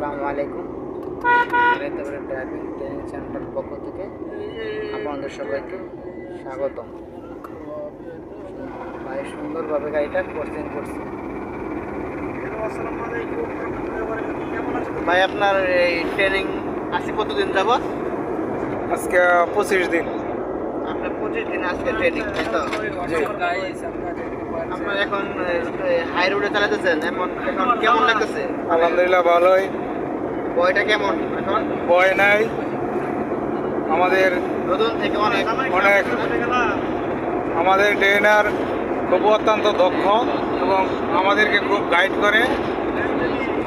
আসসালামু আলাইকুম। Driving training centre পক্ষ থেকে আপনাদের সবাইকে স্বাগতম। ভাই সুন্দরভাবে গাড়িটা কোচিং করছে। ভাই আপনার এই ট্রেনিং আজকে কতদিন যাবত? আজকে 25 দিন। আপনার 25 দিন আজকে ট্রেনিং, তাই তো? আপনার এখন হাই রোডে চালাতেছেন, এখন কেমন লাগতেছে? আলহামদুলিল্লাহ ভালোই। বয়টা কেমন এখন? ভয় নাই, আমাদের নতুন থেকে অনেক অনেক আমাদের ট্রেনার খুব অত্যন্ত দক্ষ এবং আমাদেরকে খুব গাইড করে,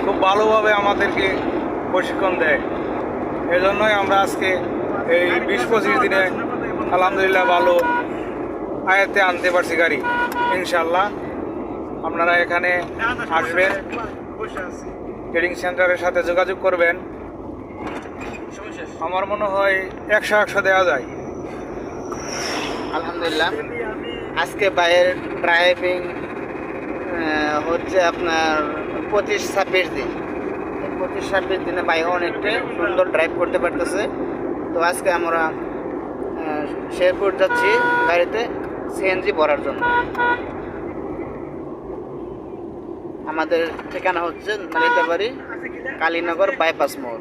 খুব ভালোভাবে আমাদেরকে প্রশিক্ষণ দেয়। এজন্যই আমরা আজকে এই 20-25 দিনে আলহামদুলিল্লাহ ভালো আয়ত্তে আনতে পারছি গাড়ি। ইনশাল্লাহ আপনারা এখানে আসবেন, ট্রেনিং সেন্টারের সাথে যোগাযোগ করবেন। আমার মনে হয় 100 দেওয়া যায়। আলহামদুলিল্লাহ আজকে বাইরের ড্রাইভিং হচ্ছে আপনার 25-26 দিন। 25-26 দিনে বাইক অনেকটাই সুন্দর ড্রাইভ করতে পারতেছে। তো আজকে আমরা শেরপুর যাচ্ছি গাড়িতে সিএনজি ভরার জন্য। আমাদের ঠিকানা হচ্ছে নালিতাবাড়ি কালীনগর বাইপাস মোড়।